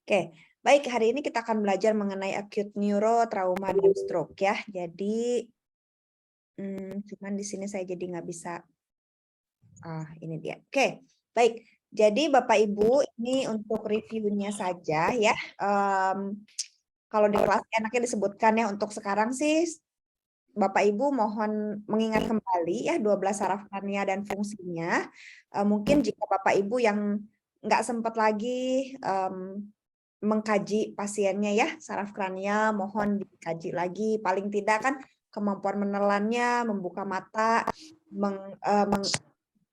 Oke, baik, hari ini kita akan belajar mengenai acute neuro, trauma, dan stroke ya. Jadi, cuman di sini saya jadi nggak bisa. Ini dia. Oke, baik. Jadi Bapak Ibu, ini untuk reviewnya saja ya. Kalau di kelas enaknya disebutkan ya, untuk sekarang sih Bapak Ibu mohon mengingat kembali ya 12 saraf krania dan fungsinya. Mungkin jika Bapak Ibu yang nggak sempat lagi mengkaji pasiennya ya, saraf krania mohon dikaji lagi. Paling tidak kan kemampuan menelannya, membuka mata,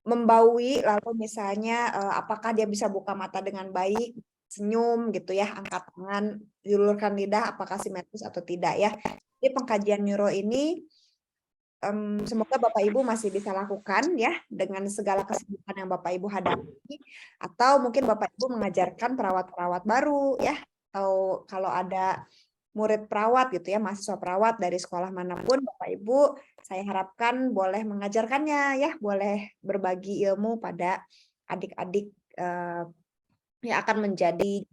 membaui, lalu misalnya apakah dia bisa buka mata dengan baik, senyum gitu ya, angkat tangan, julurkan lidah, apakah simetris atau tidak ya. Jadi pengkajian neuro ini semoga Bapak Ibu masih bisa lakukan ya dengan segala kesibukan yang Bapak Ibu hadapi, atau mungkin Bapak Ibu mengajarkan perawat-perawat baru ya, atau kalau ada murid perawat gitu ya, mahasiswa perawat dari sekolah manapun, Bapak Ibu saya harapkan boleh mengajarkannya ya, boleh berbagi ilmu pada adik-adik yang akan menjadi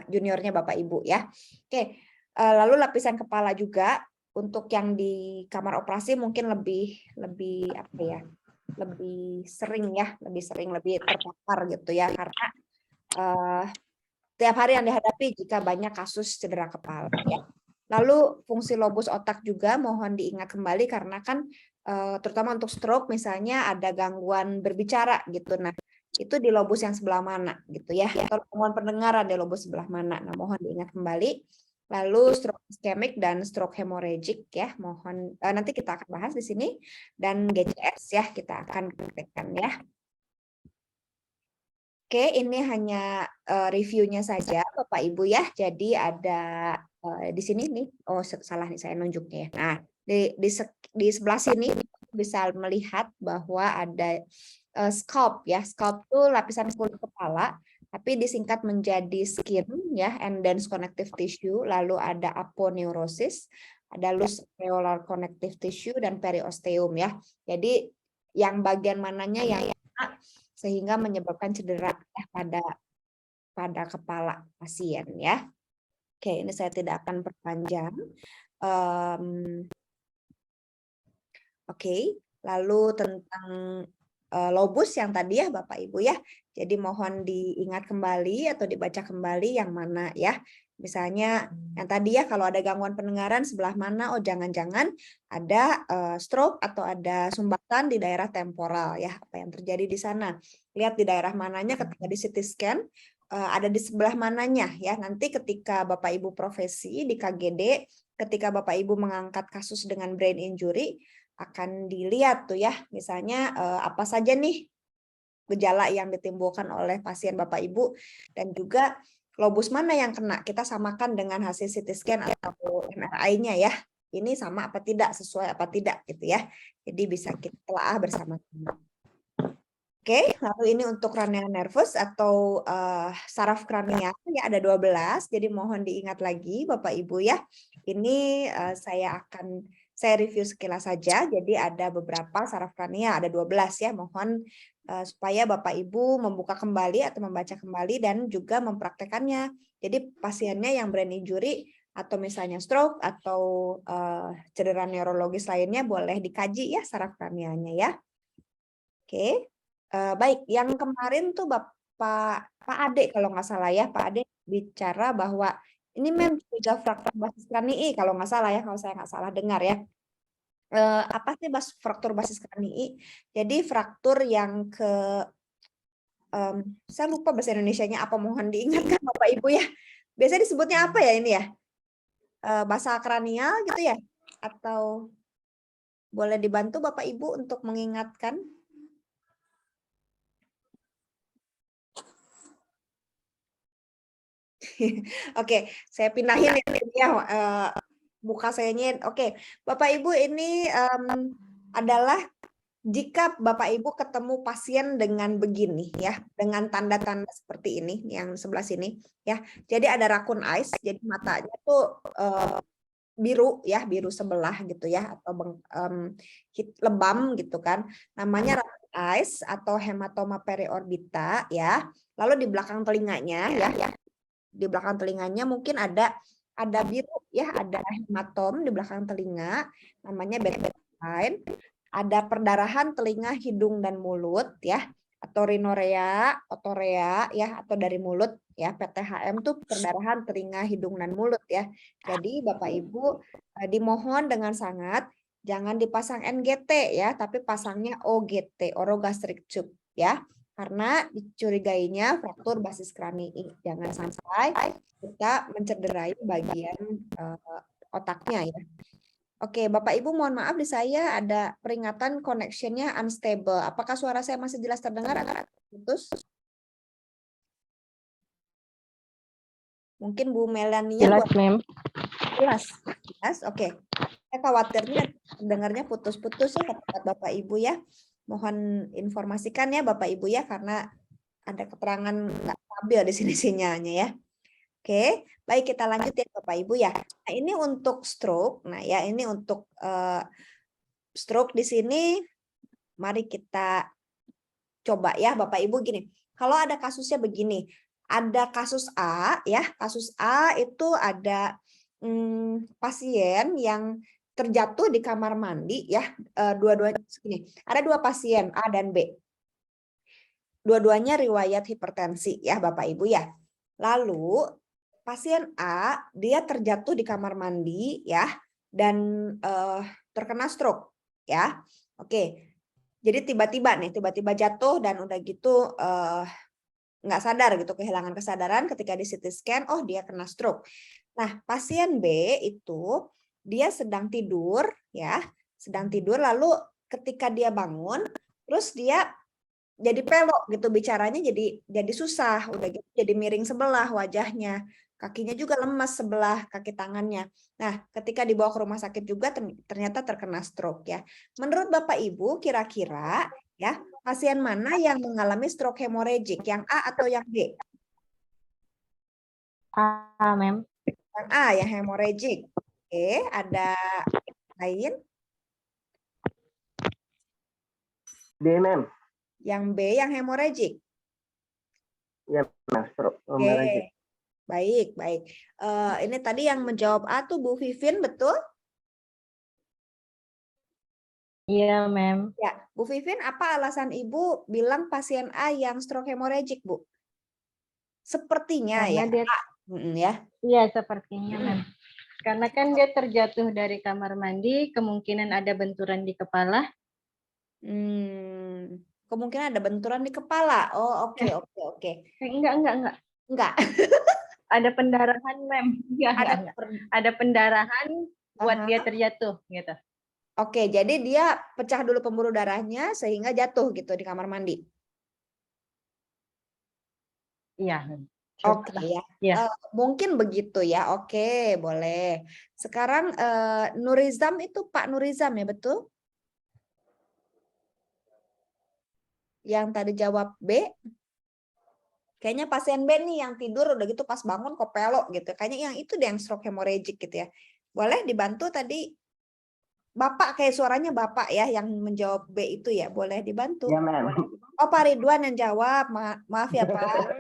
juniornya Bapak Ibu ya. Oke, lalu lapisan kepala juga. Untuk yang di kamar operasi mungkin lebih apa ya, lebih sering ya, lebih terpapar gitu ya, karena tiap hari yang dihadapi jika banyak kasus cedera kepala ya. Lalu fungsi lobus otak juga mohon diingat kembali, karena kan terutama untuk stroke misalnya ada gangguan berbicara gitu. Nah, itu di lobus yang sebelah mana gitu ya, atau gangguan pendengaran di lobus sebelah mana. Nah, mohon diingat kembali. Lalu stroke iskemik dan stroke hemorrhagic ya, mohon nanti kita akan bahas di sini, dan GCS ya kita akan praktekkan ya. Oke, ini hanya reviewnya saja Bapak Ibu ya. Jadi ada di sini nih, salah nih saya nunjuknya ya. Nah, di sebelah sini bisa melihat bahwa ada scalp ya. Scalp itu lapisan kulit kepala, tapi disingkat menjadi skin ya, and dense connective tissue, lalu ada aponeurosis, ada loose alveolar connective tissue, dan periosteum ya. Jadi yang bagian mananya yang sehingga menyebabkan cedera ya pada kepala pasien ya. Oke, ini saya tidak akan perpanjang. Oke, lalu tentang lobus yang tadi ya Bapak Ibu ya. Jadi mohon diingat kembali atau dibaca kembali yang mana ya. Misalnya yang tadi ya, kalau ada gangguan pendengaran sebelah mana, jangan-jangan ada stroke atau ada sumbatan di daerah temporal ya, apa yang terjadi di sana. Lihat di daerah mananya ketika di CT scan, ada di sebelah mananya ya. Nanti ketika Bapak Ibu profesi di KGD, ketika Bapak Ibu mengangkat kasus dengan brain injury, akan dilihat tuh ya, misalnya apa saja nih gejala yang ditimbulkan oleh pasien Bapak Ibu, dan juga lobus mana yang kena, kita samakan dengan hasil CT scan atau MRI-nya ya. Ini sama apa tidak, sesuai apa tidak gitu ya. Jadi bisa kita telah bersama-sama. Oke, lalu ini untuk cranial nervus atau saraf kranial ya, ada 12. Jadi mohon diingat lagi Bapak Ibu ya. Ini saya review sekilas saja. Jadi ada beberapa saraf kranial, ada 12 ya. Mohon supaya Bapak Ibu membuka kembali atau membaca kembali dan juga mempraktekannya. Jadi pasiennya yang brain injury atau misalnya stroke atau cedera neurologis lainnya boleh dikaji ya saraf kranialnya ya. Oke. Baik, yang kemarin tuh Pak Ade kalau nggak salah ya, Pak Ade bicara bahwa ini memang 3 fraktur basis kranii kalau nggak salah ya, kalau saya nggak salah dengar ya. Apa sih fraktur basis kranii? Jadi fraktur yang saya lupa bahasa Indonesianya apa, mohon diingatkan Bapak Ibu ya. Biasanya disebutnya apa ya ini ya? Basal kranial gitu ya? Atau boleh dibantu Bapak Ibu untuk mengingatkan? Oke, saya pindahin ya, muka sayanya. Oke, Bapak Ibu, ini adalah jika Bapak Ibu ketemu pasien dengan begini ya, dengan tanda-tanda seperti ini yang sebelah sini ya. Jadi ada raccoon eyes, jadi matanya tuh biru ya, biru sebelah gitu ya, atau lebam gitu kan. Namanya raccoon eyes atau hematoma periorbita ya. Lalu di belakang telinganya ya, di belakang telinganya mungkin ada biru ya, ada hematom di belakang telinga, namanya beta line. Ada perdarahan telinga, hidung dan mulut ya, atau rinorea, otorea ya, atau dari mulut ya. PTHM tuh perdarahan telinga, hidung dan mulut ya. Jadi Bapak Ibu dimohon dengan sangat jangan dipasang NGT ya, tapi pasangnya OGT, orogastric tube ya. Karena dicurigainya fraktur basis kranii. Jangan sampai kita mencederai bagian otaknya ya. Oke, Bapak Ibu mohon maaf di saya ada peringatan connection-nya unstable. Apakah suara saya masih jelas terdengar atau putus? Mungkin Bu Melania Jelas, Mem. jelas. Jelas, oke. Saya khawatirnya dengarnya putus-putus ya kata Bapak Ibu ya. Mohon informasikan ya Bapak Ibu ya, karena ada keterangan nggak stabil di sini sinyalnya ya. Oke, baik kita lanjut ya Bapak Ibu ya. Nah ini untuk stroke. Nah ya ini untuk stroke di sini. Mari kita coba ya Bapak Ibu gini. Kalau ada kasusnya begini, ada kasus A ya, kasus A itu ada pasien yang terjatuh di kamar mandi ya, dua-duanya segini. Ada 2 pasien A dan B. Dua-duanya riwayat hipertensi ya Bapak Ibu ya. Lalu pasien A dia terjatuh di kamar mandi ya dan terkena stroke ya. Oke. Jadi tiba-tiba jatuh dan udah gitu nggak sadar gitu, kehilangan kesadaran ketika di CT scan, oh dia kena stroke. Nah, pasien B itu dia sedang tidur ya, lalu ketika dia bangun, terus dia jadi pelok gitu bicaranya, jadi susah, udah gitu jadi miring sebelah wajahnya, kakinya juga lemas sebelah kaki tangannya. Nah, ketika dibawa ke rumah sakit juga ternyata terkena stroke ya. Menurut Bapak Ibu kira-kira ya pasien mana yang mengalami stroke hemorrhagic, yang A atau yang B? A, Mem. Yang A yang hemorrhagic. Oke, ada lain? B, Mem. Yang B yang hemorrhagic. Ya, stroke Oke. hemorrhagic. Baik. Ini tadi yang menjawab A tuh Bu Vivin, betul? Iya, Mem. Ya, Bu Vivin, apa alasan Ibu bilang pasien A yang stroke hemorrhagic, Bu? Sepertinya Karena ya. dia, Ya. iya sepertinya, Mem. Karena kan dia terjatuh dari kamar mandi, kemungkinan ada benturan di kepala. Kemungkinan ada benturan di kepala. Oh, oke. Enggak. Enggak. Ada pendarahan, Mem. Enggak. Ada pendarahan buat dia terjatuh gitu. Oke, jadi dia pecah dulu pembuluh darahnya sehingga jatuh gitu di kamar mandi. Iya. Oke ya. Mungkin begitu ya. Oke, boleh. Sekarang Nurizam itu Pak Nurizam ya, betul? Yang tadi jawab B. Kayaknya pasien B nih yang tidur udah gitu pas bangun kok pelok gitu. Kayaknya yang itu deh yang stroke hemorrhagic gitu ya. Boleh dibantu tadi Bapak, kayak suaranya Bapak ya yang menjawab B itu ya. Boleh dibantu. Ya, Mem. Oh, Pak Ridwan yang jawab. Maaf ya, Pak.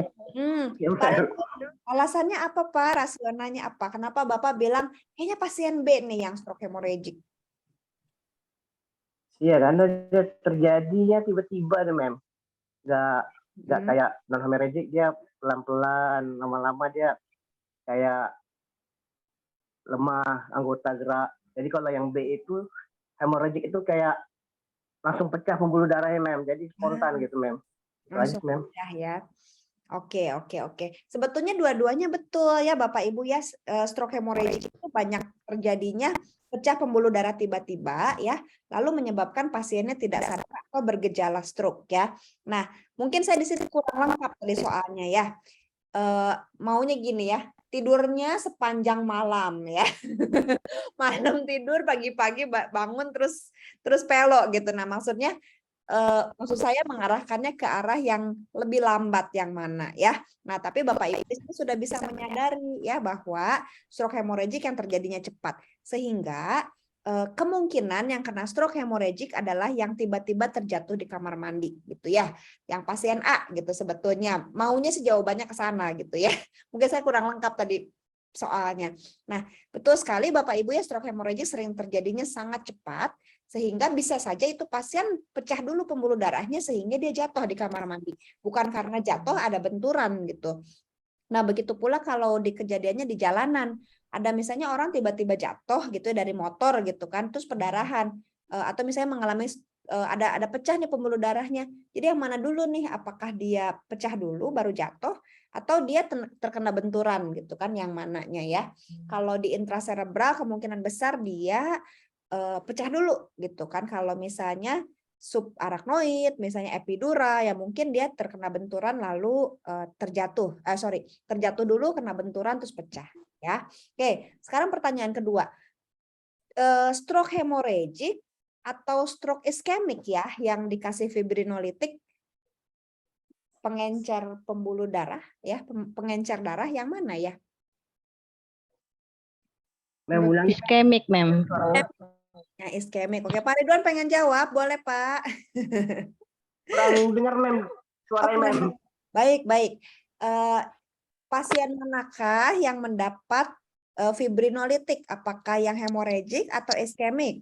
Ya, Pak Mem. Ridwan, alasannya apa, Pak? Rasionalnya apa? Kenapa Bapak bilang kayaknya pasien B nih yang stroke hemorrhagic? Iya, karena dia terjadinya tiba-tiba tuh, Mem. Nggak kayak non hemorrhagic, dia pelan-pelan, lama-lama dia kayak lemah anggota gerak. Jadi kalau yang B itu hemorrhagic itu kayak langsung pecah pembuluh darahnya, Mem. Jadi spontan gitu, Mem. Langsung pecah ya. Oke. Sebetulnya dua-duanya betul ya Bapak Ibu ya. Stroke hemorrhagic itu banyak terjadinya pecah pembuluh darah tiba-tiba ya, lalu menyebabkan pasiennya tidak sadar atau bergejala stroke ya. Nah, mungkin saya di sini kurang lengkap tadi soalnya ya. Maunya gini ya, tidurnya sepanjang malam ya. Malam tidur, pagi-pagi bangun terus pelok gitu. Nah, maksud saya mengarahkannya ke arah yang lebih lambat yang mana ya. Nah, tapi Bapak Ibu sudah bisa menyadari ya bahwa stroke hemorrhagic yang terjadinya cepat. Sehingga kemungkinan yang kena stroke hemorrhagic adalah yang tiba-tiba terjatuh di kamar mandi gitu ya. Yang pasien A gitu sebetulnya maunya sih jawabannya ke sana gitu ya. Mungkin saya kurang lengkap tadi soalnya. Nah, betul sekali Bapak Ibu ya, stroke hemorrhagic sering terjadinya sangat cepat sehingga bisa saja itu pasien pecah dulu pembuluh darahnya sehingga dia jatuh di kamar mandi. Bukan karena jatuh ada benturan gitu. Nah, begitu pula kalau di kejadiannya di jalanan, ada misalnya orang tiba-tiba jatuh gitu dari motor gitu kan, terus perdarahan atau misalnya mengalami ada pecah nih pembuluh darahnya. Jadi yang mana dulu nih? Apakah dia pecah dulu baru jatuh atau dia terkena benturan gitu kan yang mananya ya. Kalau di intracerebral kemungkinan besar dia pecah dulu gitu kan. Kalau misalnya subarachnoid, misalnya epidura, ya mungkin dia terkena benturan lalu terjatuh dulu kena benturan terus pecah. Ya, oke. Sekarang pertanyaan kedua, stroke hemorrhagic atau stroke iskemik ya, yang dikasih fibrinolitik, pengencer pembuluh darah, ya, pengencer darah yang mana ya? Mem, ulangi Iskemik, Mem. suaranya Yang iskemik. Oke, Pak Ridwan pengen jawab, boleh Pak? kurang dengar Mem, suaranya Mem. Baik, baik. Pasien manakah yang mendapat fibrinolitik? Apakah yang hemorrhagic atau iskemik?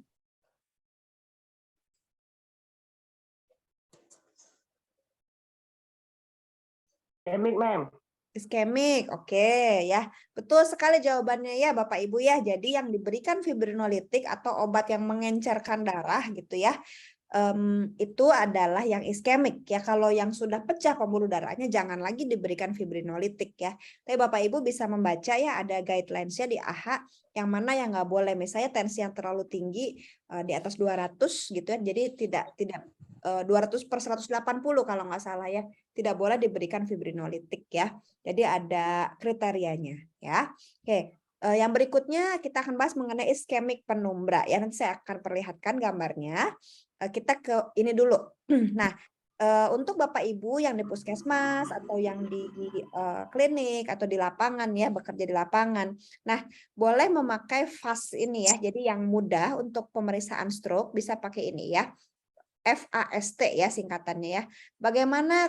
Iskemik Mem. Iskemik, oke ya. Betul sekali jawabannya ya Bapak Ibu ya. Jadi yang diberikan fibrinolitik atau obat yang mengencerkan darah gitu ya, itu adalah yang iskemik ya. Kalau yang sudah pecah pembuluh darahnya jangan lagi diberikan fibrinolitik ya. Tapi Bapak Ibu bisa membaca ya, ada guidelines-nya di AHA yang mana yang nggak boleh. Misalnya tensi yang terlalu tinggi di atas 200 gitu ya. Jadi tidak 200/180 kalau nggak salah ya. Tidak boleh diberikan fibrinolitik ya. Jadi ada kriterianya ya. Oke. Yang berikutnya kita akan bahas mengenai iskemik penumbra ya. Nanti saya akan perlihatkan gambarnya. Kita ke ini dulu. Nah, untuk Bapak Ibu yang di puskesmas atau yang di klinik atau di lapangan ya, bekerja di lapangan. Nah, boleh memakai FAST ini ya. Jadi yang mudah untuk pemeriksaan stroke bisa pakai ini ya. FAST ya singkatannya ya. Bagaimana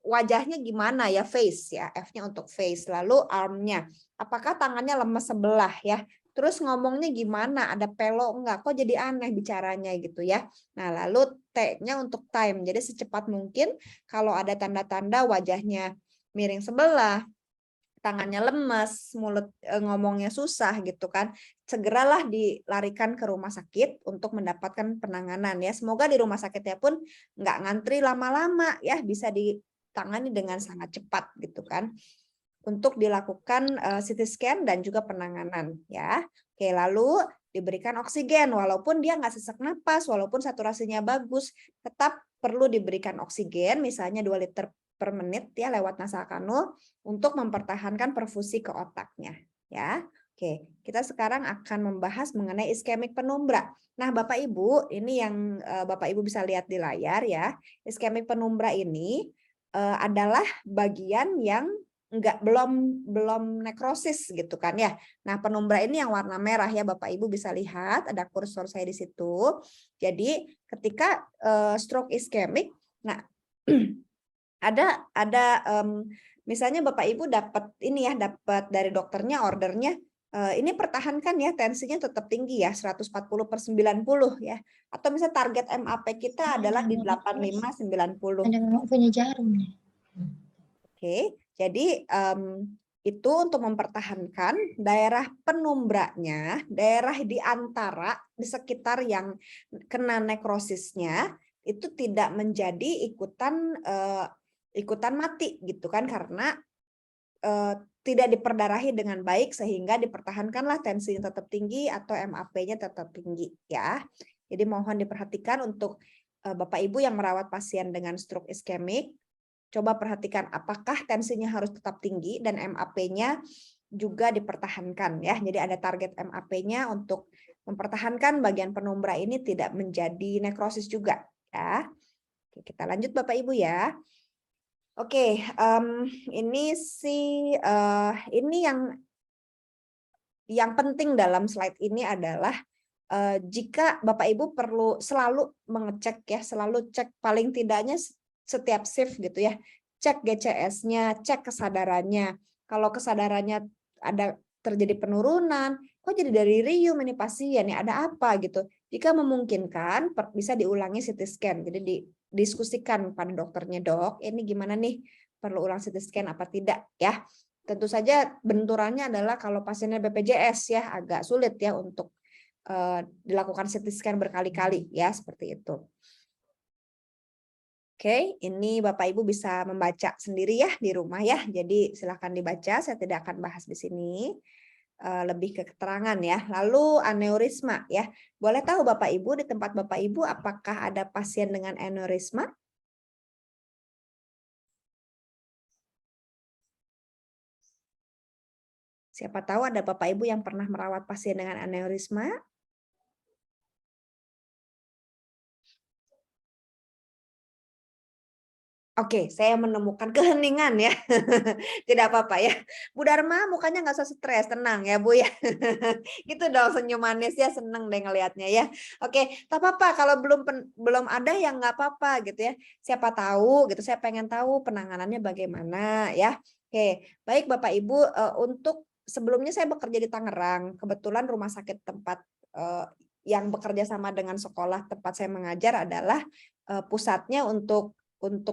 wajahnya gimana ya, face ya, F-nya untuk face. Lalu arm-nya, apakah tangannya lemes sebelah ya. Terus ngomongnya gimana, ada pelo enggak, kok jadi aneh bicaranya gitu ya. Nah lalu T-nya untuk time, jadi secepat mungkin kalau ada tanda-tanda wajahnya miring sebelah, tangannya lemes, mulut ngomongnya susah gitu kan, segeralah dilarikan ke rumah sakit untuk mendapatkan penanganan ya. Semoga di rumah sakitnya pun nggak ngantri lama-lama ya, bisa ditangani dengan sangat cepat gitu kan, untuk dilakukan CT scan dan juga penanganan ya. Oke, lalu diberikan oksigen walaupun dia nggak sesak napas, walaupun saturasinya bagus, tetap perlu diberikan oksigen misalnya 2 liter per menit ya lewat nasal kanul untuk mempertahankan perfusi ke otaknya ya. Oke, kita sekarang akan membahas mengenai iskemik penumbra. Nah, Bapak Ibu, ini yang Bapak Ibu bisa lihat di layar ya. Iskemik penumbra ini adalah bagian yang belum nekrosis gitu kan ya. Nah, penumbra ini yang warna merah ya, Bapak Ibu bisa lihat ada kursor saya di situ. Jadi ketika stroke iskemik, nah ada misalnya Bapak Ibu dapat ini ya, dapat dari dokternya ordernya ini pertahankan ya tensinya tetap tinggi ya 140/90 ya. Atau misalnya target MAP kita adalah di 85/90. Ada memang punya jarum nih. Oke, jadi itu untuk mempertahankan daerah penumbranya, daerah di antara di sekitar yang kena nekrosisnya itu tidak menjadi ikutan mati gitu kan, karena tidak diperdarahi dengan baik sehingga dipertahankanlah tensinya tetap tinggi atau MAP-nya tetap tinggi ya. Jadi mohon diperhatikan untuk Bapak Ibu yang merawat pasien dengan stroke iskemik. Coba perhatikan apakah tensinya harus tetap tinggi dan MAP-nya juga dipertahankan ya. Jadi ada target MAP-nya untuk mempertahankan bagian penumbra ini tidak menjadi nekrosis juga ya. Oke, kita lanjut Bapak Ibu ya. Oke, ini ini yang penting dalam slide ini adalah jika Bapak Ibu perlu selalu mengecek ya, selalu cek paling tidaknya setiap shift gitu ya. Cek GCS-nya, cek kesadarannya. Kalau kesadarannya ada terjadi penurunan, kok jadi dari rium ini pasien, ya ada apa gitu. Jika memungkinkan bisa diulangi CT scan. Jadi didiskusikan pada dokternya, dok, ini gimana nih? Perlu ulang CT scan apa tidak ya? Tentu saja benturannya adalah kalau pasiennya BPJS ya agak sulit ya untuk dilakukan CT scan berkali-kali ya seperti itu. Oke, ini Bapak Ibu bisa membaca sendiri ya di rumah ya. Jadi silakan dibaca, saya tidak akan bahas di sini. Lebih ke keterangan ya. Lalu aneurisma ya. Boleh tahu Bapak Ibu di tempat Bapak Ibu apakah ada pasien dengan aneurisma? Siapa tahu ada Bapak Ibu yang pernah merawat pasien dengan aneurisma? Oke, saya menemukan keheningan ya. Tidak apa-apa ya. Bu Dharma mukanya nggak usah stres, tenang ya Bu ya. Gitu dong senyum manis ya, seneng deh ngelihatnya ya. Oke, tak apa-apa kalau belum ada yang nggak apa-apa gitu ya. Siapa tahu gitu, saya pengen tahu penanganannya bagaimana ya. Oke, baik Bapak Ibu, untuk sebelumnya saya bekerja di Tangerang. Kebetulan rumah sakit tempat yang bekerja sama dengan sekolah tempat saya mengajar adalah pusatnya untuk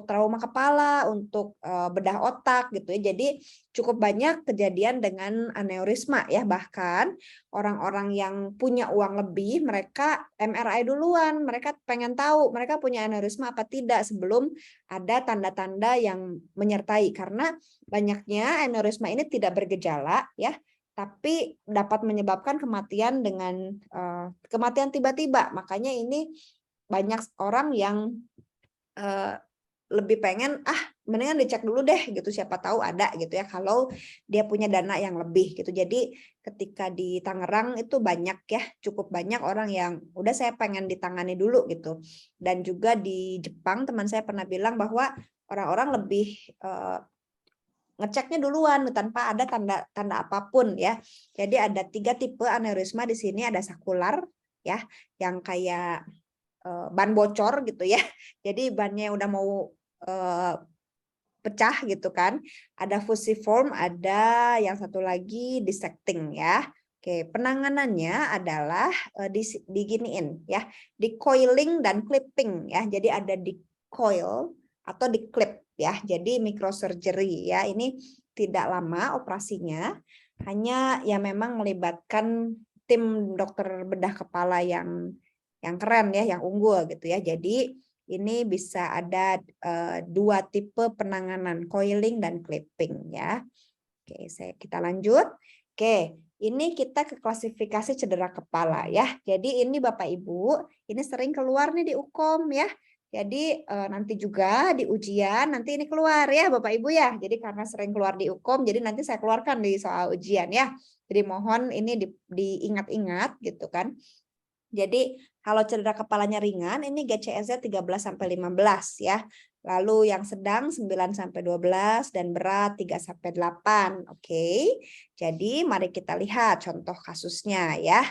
trauma kepala, untuk bedah otak gitu ya. Jadi cukup banyak kejadian dengan aneurisma ya. Bahkan orang-orang yang punya uang lebih, mereka MRI duluan, mereka pengen tahu mereka punya aneurisma apa tidak sebelum ada tanda-tanda yang menyertai, karena banyaknya aneurisma ini tidak bergejala ya, tapi dapat menyebabkan kematian dengan kematian tiba-tiba. Makanya ini banyak orang yang lebih pengen mendingan dicek dulu deh gitu, siapa tahu ada gitu ya kalau dia punya dana yang lebih gitu. Jadi ketika di Tangerang itu banyak ya, cukup banyak orang yang udah saya pengen ditangani dulu gitu. Dan juga di Jepang teman saya pernah bilang bahwa orang-orang lebih ngeceknya duluan tanpa ada tanda-tanda apapun ya. Jadi ada 3 tipe aneurisma di sini, ada sakular ya yang kayak ban bocor gitu ya. Jadi bannya udah mau pecah gitu kan. Ada fusiform, ada yang satu lagi dissecting ya. Oke, penanganannya adalah diginiin ya, di coiling dan clipping ya. Jadi ada di coil atau di clip ya. Jadi microsurgery ya. Ini tidak lama operasinya, hanya ya memang melibatkan tim dokter bedah kepala yang keren ya, yang unggul gitu ya. Jadi ini bisa ada 2 tipe penanganan, coiling dan clipping ya. Oke, kita lanjut. Oke, ini kita ke klasifikasi cedera kepala ya. Jadi ini Bapak Ibu, ini sering keluar nih di UKOM ya. Jadi nanti juga di ujian nanti ini keluar ya Bapak Ibu ya. Jadi karena sering keluar di UKOM, jadi nanti saya keluarkan di soal ujian ya. Jadi mohon ini diingat-ingat gitu kan. Jadi kalau cedera kepalanya ringan ini GCS-nya 13 sampai 15 ya. Lalu yang sedang 9 sampai 12 dan berat 3 sampai 8. Oke. Jadi mari kita lihat contoh kasusnya ya.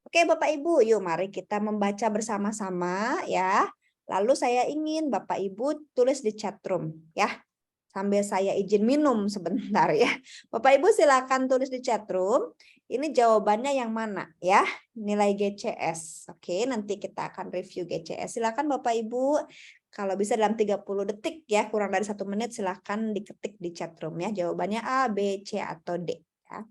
Oke Bapak Ibu, yuk mari kita membaca bersama-sama ya. Lalu saya ingin Bapak Ibu tulis di chat room ya. Sambil saya izin minum sebentar ya. Bapak Ibu silakan tulis di chat room. Ini jawabannya yang mana ya? Nilai GCS. Oke, nanti kita akan review GCS. Silakan Bapak Ibu. Kalau bisa dalam 30 detik ya, kurang dari 1 menit silakan diketik di chat room ya. Jawabannya A, B, C atau D ya.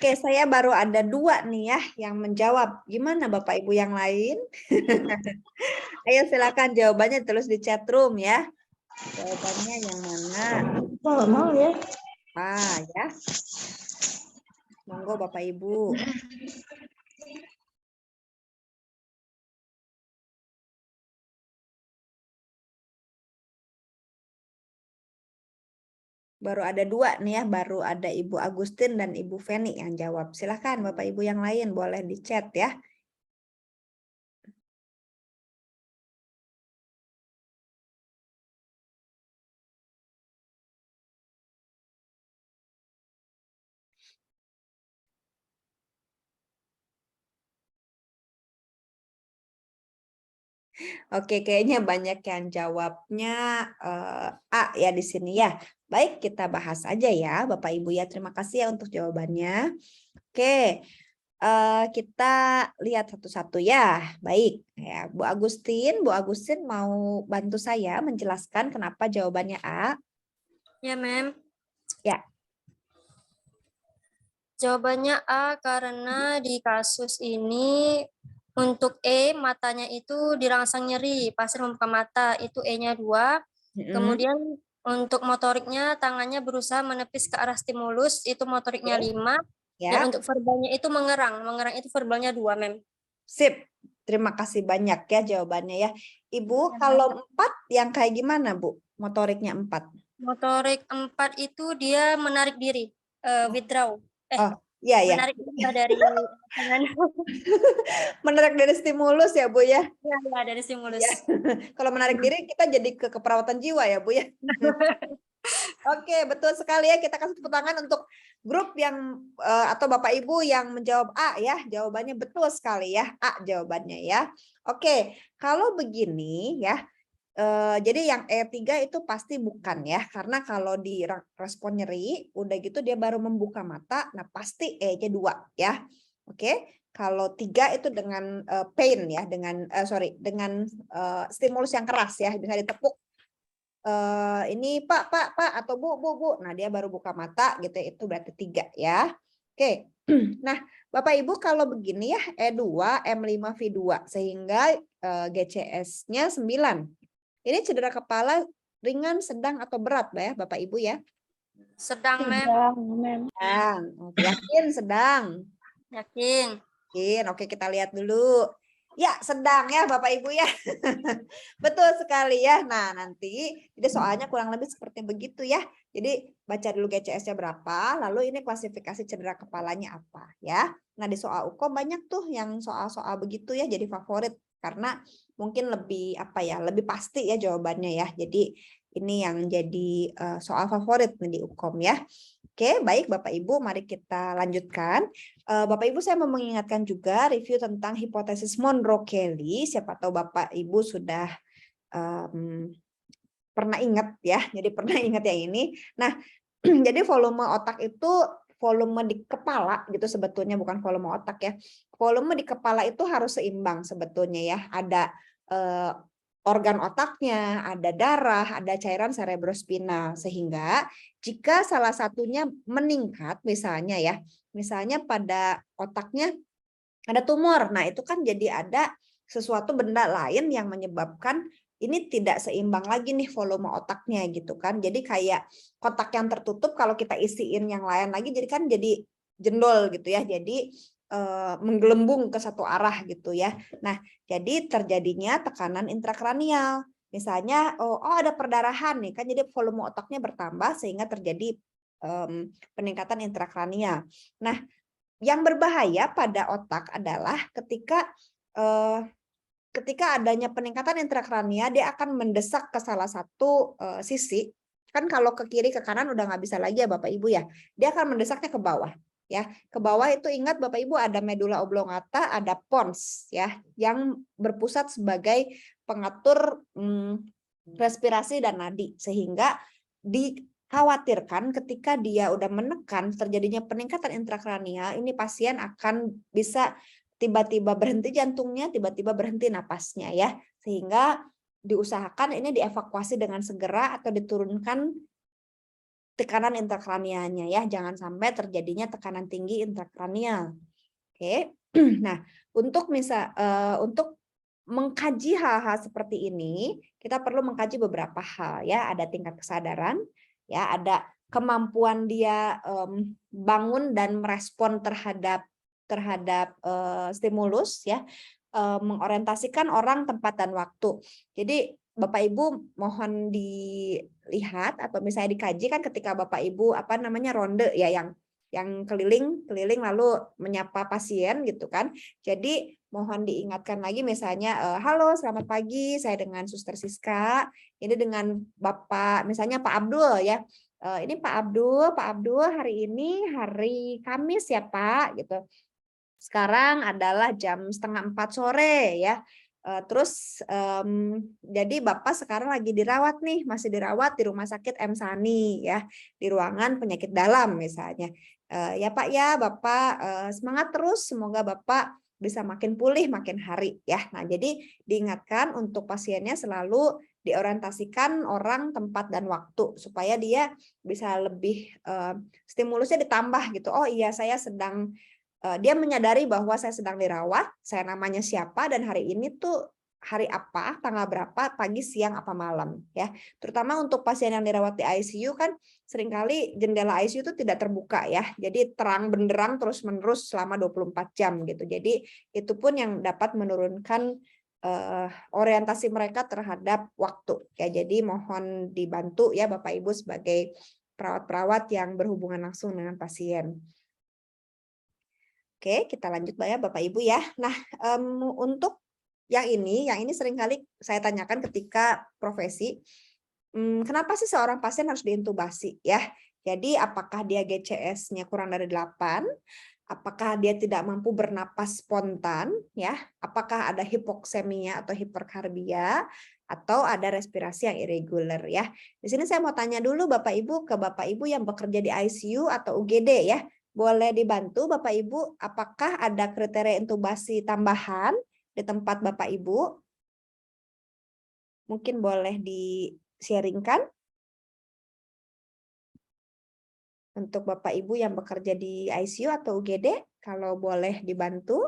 Oke, saya baru ada 2 nih ya yang menjawab. Gimana Bapak Ibu yang lain? Ayo silakan jawabannya tulis di chat room ya. Jawabannya yang mana? Mau ya. Ya. Monggo Bapak Ibu. Baru ada 2 nih ya, baru ada Ibu Agustin dan Ibu Feni yang jawab. Silakan Bapak Ibu yang lain boleh di chat ya. Oke, kayaknya banyak yang jawabnya A ya di sini ya. Baik, kita bahas aja ya Bapak Ibu ya. Terima kasih ya untuk jawabannya. Oke, kita lihat satu-satu ya. Baik, ya Bu Agustin mau bantu saya menjelaskan kenapa jawabannya A? Ya, Mem. Ya. Jawabannya A karena di kasus ini untuk E matanya itu dirangsang nyeri, pasien membuka mata, itu E-nya 2. Kemudian untuk motoriknya tangannya berusaha menepis ke arah stimulus, itu motoriknya 5. Dan Ya. untuk verbalnya itu mengerang itu verbalnya 2, Mem. Sip. Terima kasih banyak ya jawabannya ya. Ibu, kalau 4 yang kayak gimana, Bu? Motoriknya 4. Motorik 4 itu dia menarik diri, withdraw. Iya ya. Menarik diri dari tangan. Menarik dari stimulus ya, Bu ya. Ya, dari stimulus. Ya. Kalau menarik diri kita jadi ke keperawatan jiwa ya, Bu ya. Oke, betul sekali ya. Kita kasih tepuk tangan untuk grup yang atau Bapak Ibu yang menjawab A ya. Jawabannya betul sekali ya. A jawabannya ya. Oke, kalau begini ya. Jadi yang E3 itu pasti bukan ya. Karena kalau di respon nyeri, udah gitu dia baru membuka mata, nah pasti E-nya 2 ya. Oke. Kalau 3 itu dengan pain ya, dengan stimulus yang keras ya, bisa ditepuk. Ini Pak atau Bu. Nah, dia baru buka mata gitu ya, itu berarti 3 ya. Oke. Nah, Bapak Ibu kalau begini ya, E2, M5, V2 sehingga GCS-nya 9. Ini cedera kepala ringan, sedang atau berat ya, Bapak Ibu ya? Sedang, Mem. Sedang. Yakin sedang? Yakin. Oke, kita lihat dulu. Ya, sedang ya Bapak Ibu ya. Betul sekali ya. Nah, nanti jadi soalnya kurang lebih seperti begitu ya. Jadi baca dulu GCS-nya berapa, lalu ini klasifikasi cedera kepalanya apa ya. Nah, di soal UKOM banyak tuh yang soal-soal begitu ya jadi favorit karena mungkin lebih lebih pasti ya jawabannya ya. Jadi ini yang jadi soal favorit nih di UKOM ya. Oke, baik Bapak Ibu, mari kita lanjutkan. Bapak Ibu, saya mau mengingatkan juga review tentang hipotesis Monro-Kelly. Siapa tahu Bapak Ibu sudah pernah ingat ya, jadi pernah ingat yang ini. Nah, jadi volume otak itu volume di kepala gitu sebetulnya, bukan volume otak ya. Volume di kepala itu harus seimbang sebetulnya ya. Ada organ otaknya, ada darah, ada cairan cerebrospinal. Sehingga jika salah satunya meningkat misalnya pada otaknya ada tumor. Nah, itu kan jadi ada sesuatu benda lain yang menyebabkan ini tidak seimbang lagi nih volume otaknya gitu kan. Jadi kayak kotak yang tertutup kalau kita isiin yang lain lagi jadi kan jadi jendol gitu ya. Jadi menggelembung ke satu arah gitu ya. Nah, jadi terjadinya tekanan intrakranial. Misalnya ada perdarahan nih kan jadi volume otaknya bertambah sehingga terjadi peningkatan intrakranial. Nah, yang berbahaya pada otak adalah ketika adanya peningkatan intrakranial dia akan mendesak ke salah satu sisi. Kan kalau ke kiri ke kanan udah nggak bisa lagi ya Bapak Ibu ya. Dia akan mendesaknya ke bawah. Ya, ke bawah itu ingat Bapak Ibu ada medula oblongata, ada pons ya yang berpusat sebagai pengatur respirasi dan nadi sehingga dikhawatirkan ketika dia udah menekan terjadinya peningkatan intrakranial ini pasien akan bisa tiba-tiba berhenti jantungnya, tiba-tiba berhenti napasnya ya. Sehingga diusahakan ini dievakuasi dengan segera atau diturunkan tekanan intrakranialnya ya, jangan sampai terjadinya tekanan tinggi intrakranial. Oke. Nah, untuk untuk mengkaji hal-hal seperti ini, kita perlu mengkaji beberapa hal ya, ada tingkat kesadaran, ya, ada kemampuan dia bangun dan merespon terhadap stimulus ya, mengorientasikan orang, tempat dan waktu. Jadi Bapak Ibu mohon dilihat atau misalnya dikaji kan ketika Bapak Ibu ronde ya yang keliling lalu menyapa pasien gitu kan. Jadi mohon diingatkan lagi misalnya halo selamat pagi, saya dengan Suster Siska, ini dengan Bapak misalnya Pak Abdul ya. Ini Pak Abdul hari ini hari Kamis ya Pak gitu. Sekarang adalah jam 3:30 sore ya. Terus jadi Bapak sekarang lagi dirawat nih, masih dirawat di Rumah Sakit M. Sani ya, di ruangan penyakit dalam misalnya. Ya Pak ya, Bapak semangat terus, semoga Bapak bisa makin pulih makin hari ya. Nah, jadi diingatkan untuk pasiennya selalu diorientasikan orang, tempat dan waktu supaya dia bisa lebih stimulusnya ditambah gitu. Oh iya, saya sedang dia menyadari bahwa saya sedang dirawat, saya namanya siapa, dan hari ini tuh hari apa, tanggal berapa, pagi, siang, apa malam ya. Terutama untuk pasien yang dirawat di ICU kan seringkali jendela ICU itu tidak terbuka ya. Jadi terang benderang terus-menerus selama 24 jam gitu. Jadi itu pun yang dapat menurunkan orientasi mereka terhadap waktu ya. Jadi mohon dibantu ya Bapak Ibu sebagai perawat-perawat yang berhubungan langsung dengan pasien. Oke, kita lanjut ya Bapak Ibu ya. Nah, untuk yang ini seringkali saya tanyakan ketika profesi, kenapa sih seorang pasien harus diintubasi ya? Jadi apakah dia GCS-nya kurang dari 8? Apakah dia tidak mampu bernapas spontan ya? Apakah ada hipoksemia atau hiperkarbia atau ada respirasi yang irregular ya? Di sini saya mau tanya dulu Bapak Ibu ke Bapak Ibu yang bekerja di ICU atau UGD ya. Boleh dibantu Bapak Ibu, apakah ada kriteria intubasi tambahan di tempat Bapak Ibu? Mungkin boleh di-sharingkan untuk Bapak Ibu yang bekerja di ICU atau UGD, kalau boleh dibantu.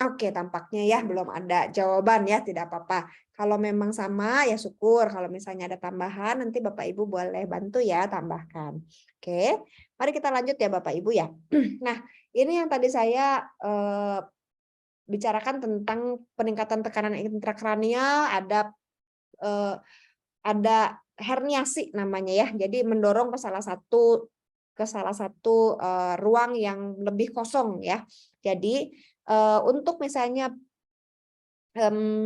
Oke, tampaknya ya belum ada jawaban ya, tidak apa-apa. Kalau memang sama ya syukur, kalau misalnya ada tambahan nanti Bapak Ibu boleh bantu ya tambahkan. Oke, mari kita lanjut ya Bapak Ibu ya. Nah, ini yang tadi saya bicarakan tentang peningkatan tekanan intrakranial, ada herniasi namanya ya. Jadi mendorong ke salah satu ruang yang lebih kosong ya. Jadi untuk misalnya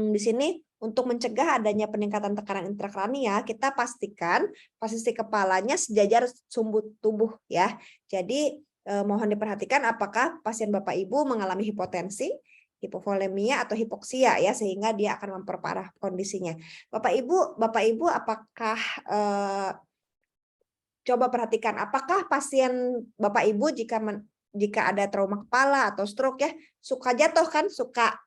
di sini untuk mencegah adanya peningkatan tekanan intrakranial, kita pastikan posisi kepalanya sejajar sumbu tubuh ya. Jadi mohon diperhatikan apakah pasien Bapak Ibu mengalami hipotensi, hipovolemia atau hipoksia ya, sehingga dia akan memperparah kondisinya. Bapak Ibu apakah coba perhatikan apakah pasien Bapak Ibu jika ada trauma kepala atau stroke ya suka jatuh kan, suka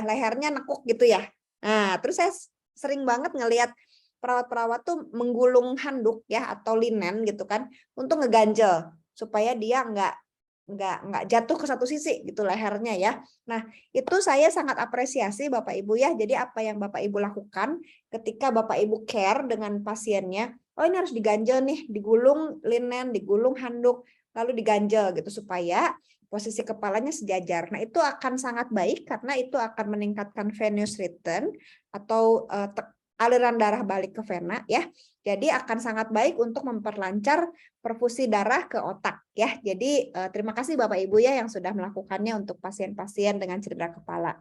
lehernya nekuk gitu ya. Nah, terus saya sering banget ngelihat perawat-perawat tuh menggulung handuk ya atau linen gitu kan untuk ngeganjel supaya dia nggak jatuh ke satu sisi gitu lehernya ya. Nah, itu saya sangat apresiasi Bapak Ibu ya. Jadi apa yang Bapak Ibu lakukan ketika Bapak Ibu care dengan pasiennya, oh ini harus diganjel nih, digulung linen, digulung handuk, lalu diganjel gitu supaya posisi kepalanya sejajar. Nah, itu akan sangat baik karena itu akan meningkatkan venous return atau aliran darah balik ke vena ya. Jadi akan sangat baik untuk memperlancar perfusi darah ke otak ya. Jadi terima kasih Bapak Ibu ya yang sudah melakukannya untuk pasien-pasien dengan cedera kepala.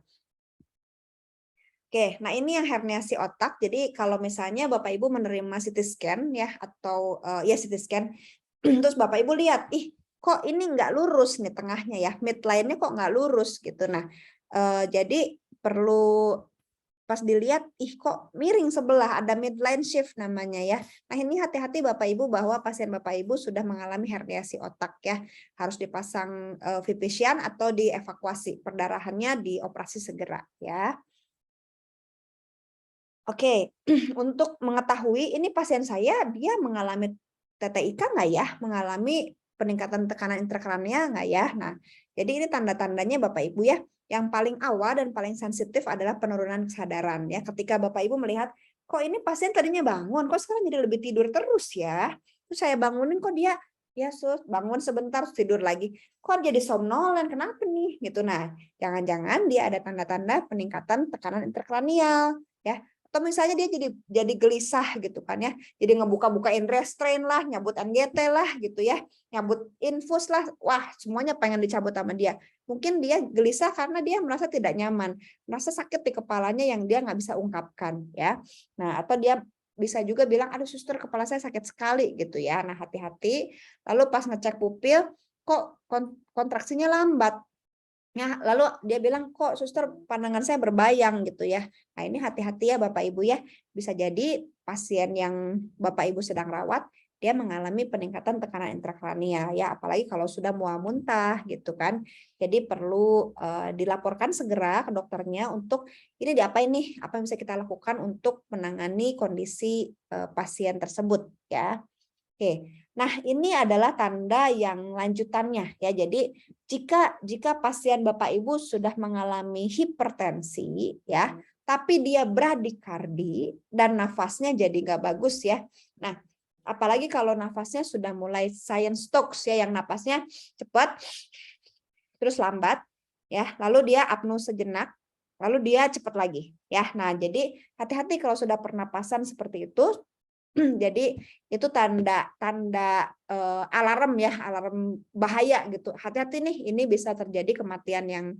Oke, nah ini yang herniasi otak. Jadi kalau misalnya Bapak Ibu menerima CT scan ya atau CT scan, terus Bapak Ibu lihat, ih kok ini nggak lurus nih tengahnya ya, midline-nya kok nggak lurus gitu. Nah, jadi perlu pas dilihat, ih kok miring sebelah, ada midline shift namanya ya. Nah ini hati-hati Bapak Ibu bahwa pasien Bapak Ibu sudah mengalami herniasi otak ya. Harus dipasang Vipician atau dievakuasi, perdarahannya dioperasi segera ya. Oke, untuk mengetahui ini pasien saya dia mengalami TTIK nggak ya? Mengalami peningkatan tekanan intrakranial nggak ya? Nah, jadi ini tanda-tandanya Bapak Ibu ya. Yang paling awal dan paling sensitif adalah penurunan kesadaran ya. Ketika Bapak Ibu melihat, kok ini pasien tadinya bangun, kok sekarang jadi lebih tidur terus ya? Terus saya bangunin kok dia ya sus bangun sebentar tidur lagi. Kok jadi somnolen? Kenapa nih? Gitu. Nah, jangan-jangan dia ada tanda-tanda peningkatan tekanan intrakranial ya. Atau misalnya dia jadi gelisah gitu kan ya, jadi ngebuka-bukain restrain lah, nyabut NGT lah gitu ya, nyabut infus lah, wah semuanya pengen dicabut sama dia. Mungkin dia gelisah karena dia merasa tidak nyaman, merasa sakit di kepalanya yang dia nggak bisa ungkapkan ya. Nah atau dia bisa juga bilang, aduh suster kepala saya sakit sekali gitu ya. Nah hati-hati. Lalu pas ngecek pupil, kok kontraksinya lambat. Nah, lalu dia bilang, kok suster pandangan saya berbayang gitu ya. Nah ini hati-hati ya Bapak Ibu ya. Bisa jadi pasien yang Bapak Ibu sedang rawat, dia mengalami peningkatan tekanan intrakranial ya. Apalagi kalau sudah mual muntah gitu kan. Jadi perlu dilaporkan segera ke dokternya untuk ini diapain nih, apa yang bisa kita lakukan untuk menangani kondisi pasien tersebut ya. Oke, nah ini adalah tanda yang lanjutannya ya. Jadi jika pasien Bapak Ibu sudah mengalami hipertensi ya, tapi dia bradikardi dan nafasnya jadi nggak bagus ya. Nah, apalagi kalau nafasnya sudah mulai science talks ya, yang nafasnya cepat terus lambat ya, lalu dia apnu sejenak, lalu dia cepat lagi ya. Nah, jadi hati-hati kalau sudah pernapasan seperti itu. Jadi itu tanda alarm ya, alarm bahaya gitu. Hati-hati nih, ini bisa terjadi kematian yang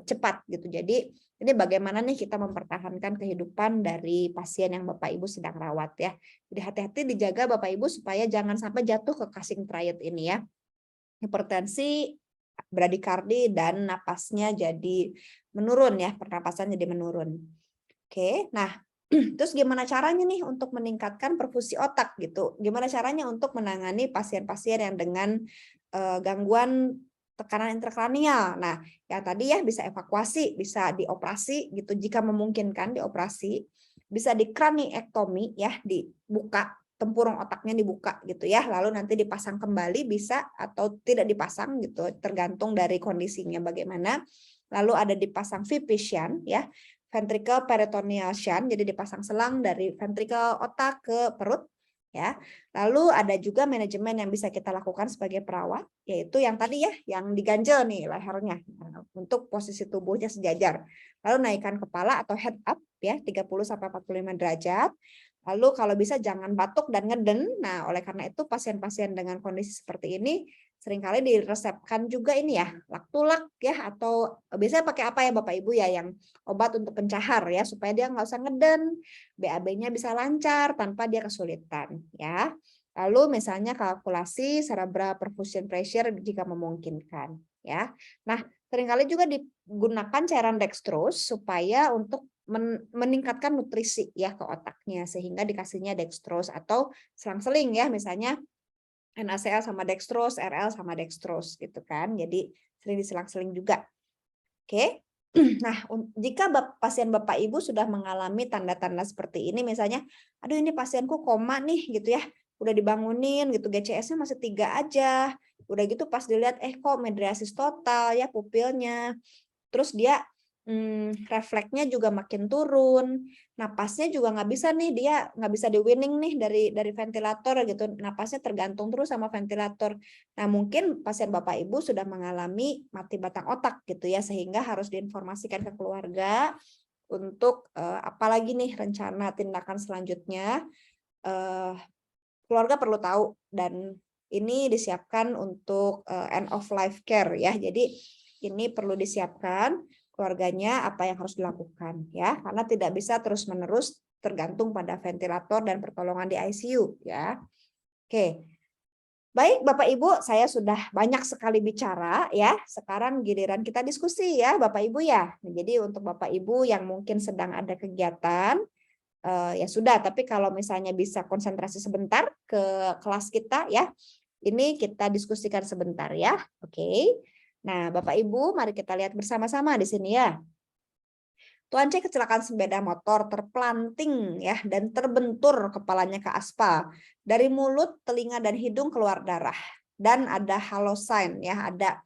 cepat gitu. Jadi ini bagaimana nih kita mempertahankan kehidupan dari pasien yang Bapak Ibu sedang rawat ya. Jadi hati-hati dijaga Bapak Ibu supaya jangan sampai jatuh ke casing triad ini ya. Hipertensi, bradikardi dan napasnya jadi menurun ya, pernapasan jadi menurun. Oke, nah terus gimana caranya nih untuk meningkatkan perfusi otak gitu? Gimana caranya untuk menangani pasien-pasien yang dengan gangguan tekanan intrakranial? Nah, yang tadi ya bisa evakuasi, bisa dioperasi gitu jika memungkinkan dioperasi, bisa di craniectomy ya, dibuka tempurung otaknya dibuka gitu ya, lalu nanti dipasang kembali bisa atau tidak dipasang gitu, tergantung dari kondisinya bagaimana. Lalu ada dipasang Vipician ya, ventricle peritoneal shunt, jadi dipasang selang dari ventricle otak ke perut ya. Lalu ada juga manajemen yang bisa kita lakukan sebagai perawat, yaitu yang tadi ya, yang diganjel nih lehernya untuk posisi tubuhnya sejajar. Lalu naikkan kepala atau head up ya 30-45 derajat. Lalu kalau bisa jangan batuk dan ngeden. Nah, oleh karena itu pasien-pasien dengan kondisi seperti ini seringkali diresepkan juga ini ya, Laktulak ya, atau biasanya pakai apa ya Bapak Ibu ya, yang obat untuk pencahar ya, supaya dia nggak usah ngeden, BAB-nya bisa lancar tanpa dia kesulitan ya. Lalu misalnya kalkulasi cerebral perfusion pressure jika memungkinkan ya. Nah, seringkali juga digunakan cairan dextrose supaya untuk meningkatkan nutrisi ya ke otaknya, sehingga dikasihnya dextrose atau selang-seling ya, misalnya NaCl sama dextrose, RL sama dextrose gitu kan. Jadi sering diselang-seling juga. Oke. Nah, jika pasien Bapak Ibu sudah mengalami tanda-tanda seperti ini, misalnya, aduh ini pasienku koma nih gitu ya, udah dibangunin gitu, GCS-nya masih 3 aja. Udah gitu pas dilihat, kok midriasis total ya pupilnya. Terus dia refleksnya juga makin turun, napasnya juga nggak bisa nih, dia nggak bisa di-winning nih dari ventilator gitu, napasnya tergantung terus sama ventilator. Nah mungkin pasien Bapak Ibu sudah mengalami mati batang otak gitu ya, sehingga harus diinformasikan ke keluarga untuk apalagi nih rencana tindakan selanjutnya. Keluarga perlu tahu dan ini disiapkan untuk end of life care ya, jadi ini perlu disiapkan keluarganya apa yang harus dilakukan ya, karena tidak bisa terus-menerus tergantung pada ventilator dan pertolongan di ICU ya. Oke. Baik, Bapak Ibu, saya sudah banyak sekali bicara ya. Sekarang giliran kita diskusi ya, Bapak Ibu ya. Nah, jadi untuk Bapak Ibu yang mungkin sedang ada kegiatan, ya sudah. Tapi kalau misalnya bisa konsentrasi sebentar ke kelas kita ya, ini kita diskusikan sebentar ya. Oke. Nah, Bapak Ibu, mari kita lihat bersama-sama di sini ya. Tuan C kecelakaan sepeda motor, terpelanting ya dan terbentur kepalanya ke aspal. Dari mulut, telinga dan hidung keluar darah. Dan ada halosign ya, ada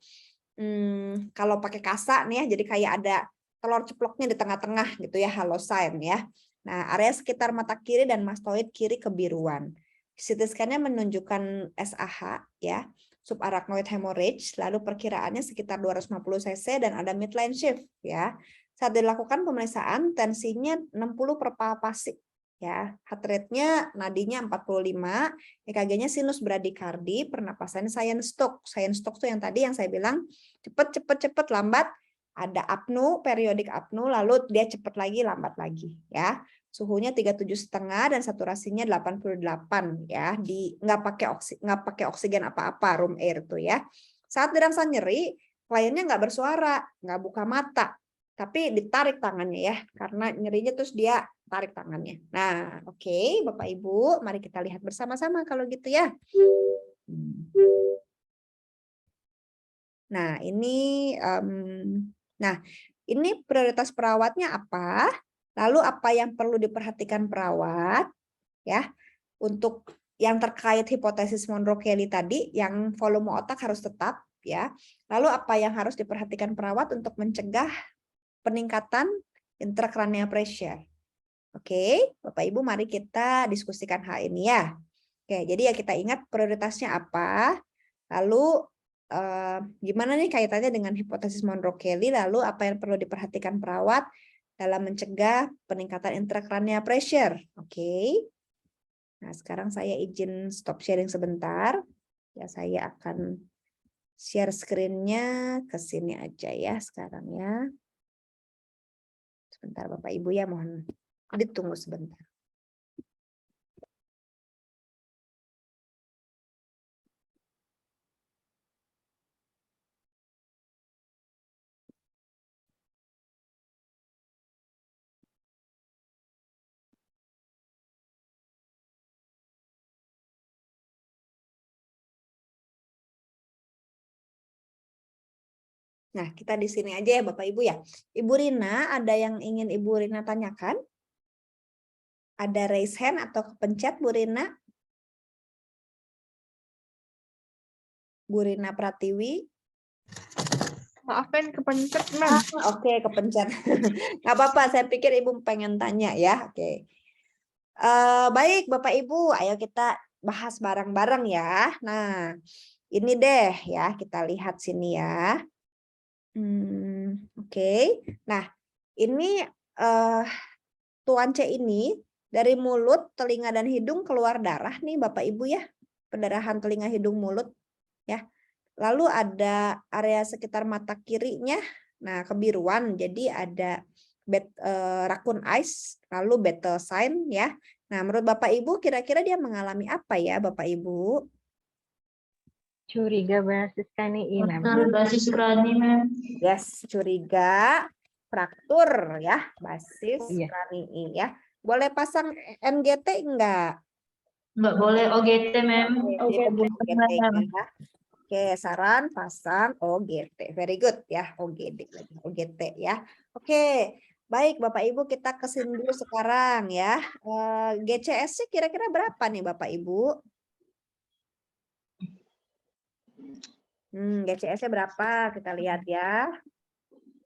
kalau pakai kasa nih ya, jadi kayak ada telur ceploknya di tengah-tengah gitu ya, halosign ya. Nah, area sekitar mata kiri dan mastoid kiri kebiruan. CT scan-nya menunjukkan SAH ya, subarachnoid hemorrhage, lalu perkiraannya sekitar 250 cc dan ada midline shift ya. Saat dilakukan pemeriksaan tensinya 60 per pasik ya. Heart rate-nya nadinya 45, EKG-nya sinus bradikardi, pernapasannya science stroke. Science stroke itu yang tadi yang saya bilang cepet lambat, ada apnu, periodik apnu, lalu dia cepet lagi lambat lagi ya. Suhunya 37,5 dan saturasinya 88 ya, nggak pakai oksigen apa-apa, room air tuh ya. Saat dirangsang nyeri, kliennya nggak bersuara, nggak buka mata, tapi ditarik tangannya ya, karena nyerinya terus dia tarik tangannya. Nah, oke, Bapak Ibu, mari kita lihat bersama-sama kalau gitu ya. Nah, ini prioritas perawatnya apa? Lalu apa yang perlu diperhatikan perawat? Ya, untuk yang terkait hipotesis Monro-Kelly tadi, yang volume otak harus tetap ya. Lalu apa yang harus diperhatikan perawat untuk mencegah peningkatan intracranial pressure? Oke, Bapak Ibu, mari kita diskusikan hal ini ya. Oke, jadi ya kita ingat prioritasnya apa, lalu gimana nih kaitannya dengan hipotesis Monro-Kelly, lalu apa yang perlu diperhatikan perawat dalam mencegah peningkatan intracranial pressure. Oke. Nah, sekarang saya izin stop sharing sebentar. Ya, saya akan share screen-nya ke sini aja ya sekarang ya. Sebentar Bapak Ibu ya, mohon ditunggu sebentar. Nah, kita di sini aja ya Bapak Ibu ya. Ibu Rina, ada yang ingin Ibu Rina tanyakan? Ada raise hand atau kepencet Bu Rina? Bu Rina Pratiwi? Maaf kan kepencet, Mem. Oke, kepencet. Nggak apa-apa, saya pikir Ibu pengen tanya ya. Oke. Baik Bapak Ibu, ayo kita bahas bareng-bareng ya. Nah, ini deh ya, kita lihat sini ya. Oke. Nah, ini Tuan C ini dari mulut, telinga dan hidung keluar darah nih Bapak Ibu ya. Pendarahan telinga, hidung, mulut ya. Lalu ada area sekitar mata kirinya, nah kebiruan, jadi ada raccoon eyes, lalu battle sign ya. Nah, menurut Bapak Ibu kira-kira dia mengalami apa ya Bapak Ibu? Curiga basis KNI, Mem. Basis krani, Mem. Yes, curiga fraktur ya, basis Iya. kranii ya. Boleh pasang NGT enggak? Nggak boleh OGT, Mem. OGT ya. Oke, saran pasang OGT. Very good ya, OGD lagi, OGT ya. Oke, baik Bapak Ibu, kita ke sini dulu sekarang ya. GCS-nya kira-kira berapa nih Bapak Ibu? GCS-nya berapa? Kita lihat ya.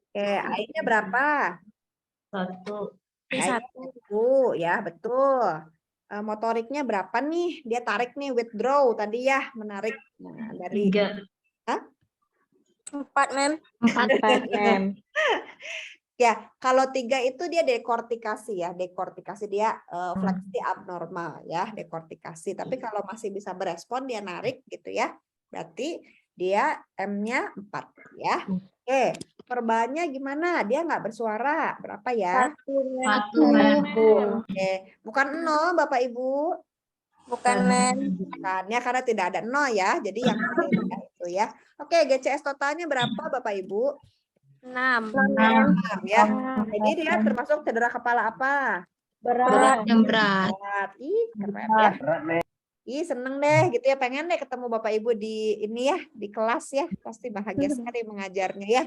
Oke, AI-nya berapa? 1. AI-nya 1 ya, betul. Motoriknya berapa nih? Dia tarik nih, withdraw tadi ya, menarik. Nah, dari 3. 4, Mem. 4, Mem. Ya, kalau 3 itu dia dekortikasi ya, dekortikasi dia fleksi abnormal ya, dekortikasi. Tapi kalau masih bisa berespon dia narik gitu ya, berarti dia M-nya 4 ya. Oke, perbannya gimana? Dia nggak bersuara, berapa ya? 1, Mem. Oke, bukan 0 Bapak Ibu. Bukan, Mem. Kan ya, karena tidak ada 0 ya. Jadi yang paling rendah itu ya. Oke, GCS totalnya berapa Bapak Ibu? 6. 6 ya. Jadi dia termasuk cedera kepala apa? Berat. Yang berat. Berat. Ih, keren ya. Berat, Mem. Ih, seneng deh gitu ya. Pengen deh ketemu Bapak Ibu di ini ya, di kelas ya. Pasti bahagia sekali mengajarnya ya.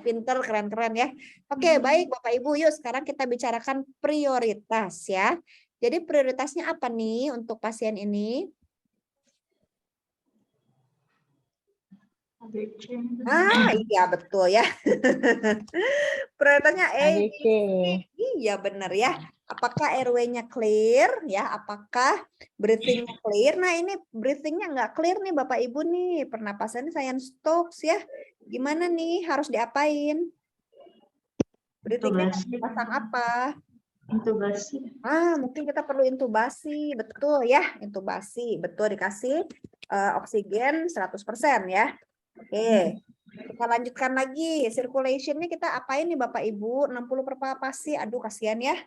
Pinter, keren-keren ya. Oke, baik Bapak Ibu. Yuk sekarang kita bicarakan prioritas ya. Jadi prioritasnya apa nih untuk pasien ini? Ah, iya betul ya. Prioritasnya ABC. Iya benar ya. Apakah airway-nya clear ya? Apakah breathing-nya clear? Nah, ini breathing-nya nggak clear nih Bapak Ibu nih. Pernapasannya Science Talks ya. Gimana nih? Harus diapain? Breathing-nya Intubasi. pasang apa? Intubasi. Mungkin kita perlu intubasi. Betul ya, intubasi. Betul, dikasih oksigen 100% ya. Oke. Kita lanjutkan lagi. Circulation-nya kita apain nih Bapak Ibu? 60 per papasi. Aduh, kasihan ya.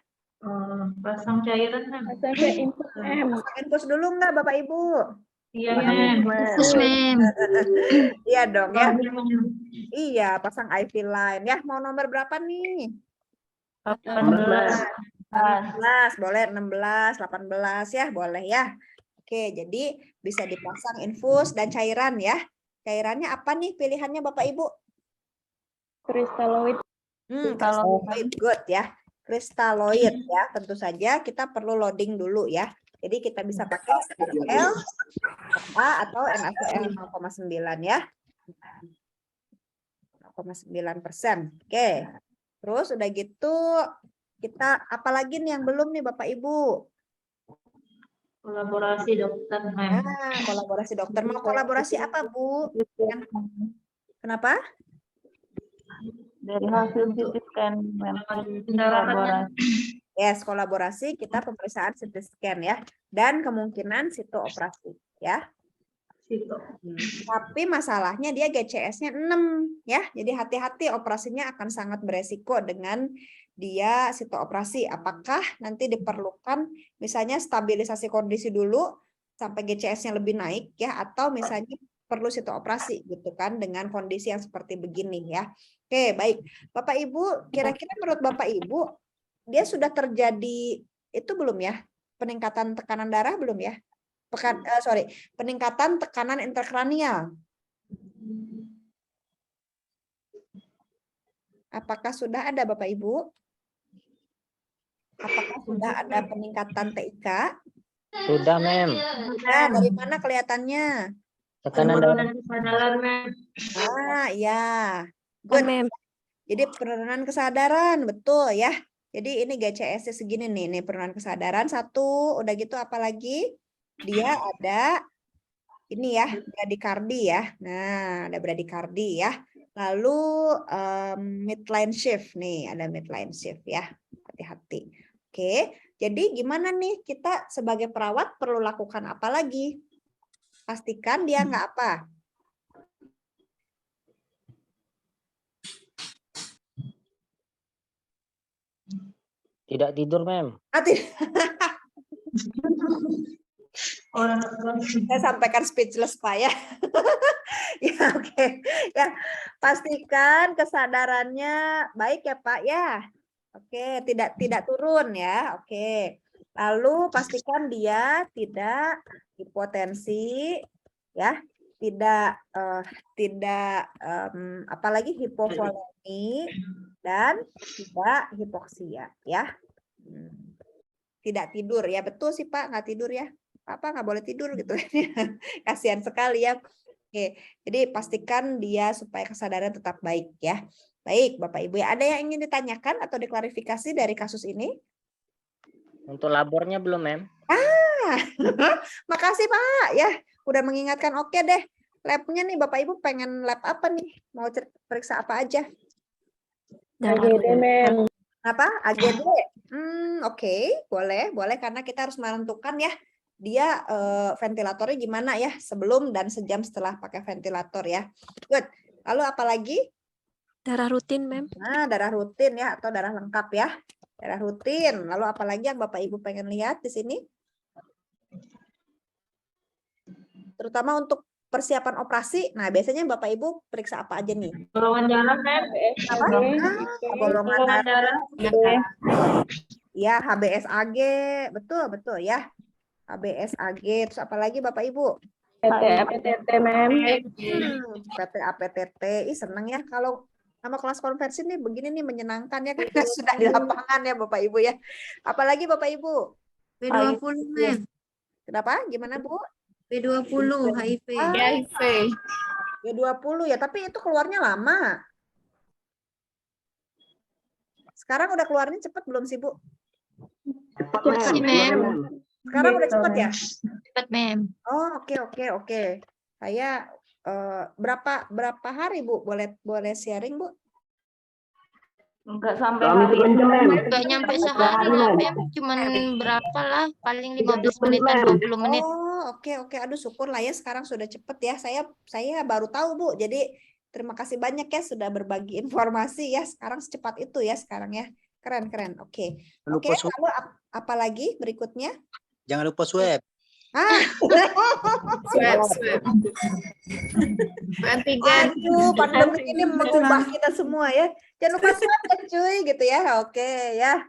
Pasang cairan, Mem. Sampai input M. Infus dulu nggak Bapak Ibu? Iya, Mem. Terus, Mem. Iya dong ya. Iya, Mem. Iya, pasang IV line ya. Mau nomor berapa nih? 18. 16, boleh 16, 18 ya, boleh ya. Oke, jadi bisa dipasang infus dan cairan ya. Cairannya apa nih pilihannya Bapak Ibu? Kristaloid. Kristaloid, good ya. Kristaloid ya, tentu saja kita perlu loading dulu ya. Jadi kita bisa pakai NaCl atau NaCl 0,9 ya. 0,9%. Oke. Terus udah gitu kita apalagi nih yang belum nih Bapak Ibu? Kolaborasi dokter, Mem. Kolaborasi dokter. Mau kolaborasi apa, Bu? Kenapa? Dari hasil CT scan, Yes, kolaborasi kita pemeriksaan CT scan ya. Dan kemungkinan situ operasi ya. Tapi masalahnya dia GCS-nya 6 ya. Jadi hati-hati, operasinya akan sangat beresiko dengan dia situ operasi. Apakah nanti diperlukan misalnya stabilisasi kondisi dulu sampai GCS-nya lebih naik ya, atau misalnya perlu situ operasi gitu kan dengan kondisi yang seperti begini ya. Oke, baik. Bapak Ibu, kira-kira menurut Bapak Ibu dia sudah terjadi itu belum ya? Peningkatan tekanan darah belum ya? Peningkatan tekanan intrakranial. Apakah sudah ada Bapak Ibu? Apakah sudah ada peningkatan TIK? Sudah, Mem. Nah, dari mana kelihatannya? Tekanan darah. Kesadaran, Mem. Ya. Good. Jadi penurunan kesadaran, betul ya. Jadi ini GCS segini nih, penurunan kesadaran 1, udah gitu apalagi? Dia ada ini ya, bradikardi ya. Nah, ada bradikardi ya. Lalu midline shift nih, ada midline shift ya. Hati-hati. Oke, jadi gimana nih kita sebagai perawat perlu lakukan apa lagi? Pastikan dia nggak apa? Tidak tidur, Mem. Saya sampaikan speechless Pak ya. Ya oke. Ya, pastikan kesadarannya baik ya Pak ya. Oke, tidak turun ya. Oke. Lalu pastikan dia tidak hipotensi ya, tidak apalagi hipovolemi dan tidak hipoksia ya. Tidak tidur ya, betul sih Pak, nggak tidur ya. Apa nggak boleh tidur gitu. Kasihan sekali ya. Oke, jadi pastikan dia supaya kesadaran tetap baik ya. Baik, Bapak Ibu, ada yang ingin ditanyakan atau diklarifikasi dari kasus ini? Untuk labornya belum, Mem? Makasih Pak ya, udah mengingatkan. Oke deh, labnya nih Bapak Ibu pengen lab apa nih? Mau periksa apa aja? AGD, Mem. Apa? AGD? Oke, boleh karena kita harus menentukan ya dia ventilatornya gimana ya sebelum dan sejam setelah pakai ventilator ya. Good. Lalu apa lagi? Darah rutin, Mem. Nah, darah rutin ya atau darah lengkap ya. Darah rutin. Lalu apa lagi yang Bapak Ibu pengen lihat di sini? terutama untuk persiapan operasi. Nah, biasanya Bapak Ibu periksa apa aja nih? Golongan darah, Mem. Apa? Golongan Golongan darah. darah. Ya, HBsAg, betul ya. HBsAg, terus apa lagi Bapak Ibu? PT-APTT, Mem. PT-APTT, ih seneng ya kalau sama kelas konversi nih begini nih menyenangkan ya karena sudah di lapangan ya Bapak Ibu ya. Apalagi Bapak Ibu? B20, Mem. Kenapa? Gimana Bu? B20, HIV. Ah, HIV. B20 ya, tapi itu keluarnya lama. Sekarang udah keluarnya cepat belum sih Bu? Cepat, sih, Mem. Sekarang udah cepat ya? Cepat, Mem. Oh, oke. Saya berapa hari Bu? Boleh sharing Bu? Enggak sampai 2 minggu hari. 2 jam, Mem. Enggak nyampe sehari lah, Mem. Cuman berapa lah? Paling 15 menitan, 20 menit. Oh, oke. Aduh, syukur lah ya sekarang sudah cepet ya. Saya baru tahu Bu. Jadi terima kasih banyak ya sudah berbagi informasi ya. Sekarang secepat itu ya sekarang ya. Keren. Oke. Lupa Lalu apa lagi berikutnya? Jangan lupa swab. Swab. Antigen. Aduh, pandemi ini mengubah kita semua ya. Jangan lupa swab ya cuy gitu ya. Oke ya.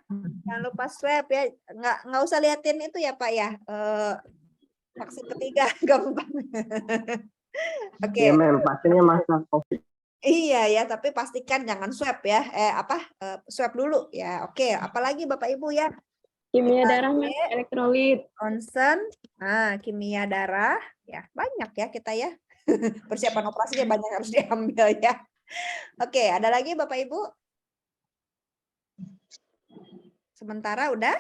Jangan lupa swab ya. Nggak usah liatin itu ya Pak ya. Vaksin ketiga gampang. Oke. Iya, Mem, pastinya masa COVID. Iya ya, tapi pastikan jangan swab ya. Swab dulu ya. Oke, apalagi Bapak Ibu ya? Kimia darah, Mem. Elektrolit. Concern, kimia darah, ya banyak ya kita ya. Persiapan operasinya banyak harus diambil ya. Oke, ada lagi Bapak Ibu? Sementara udah?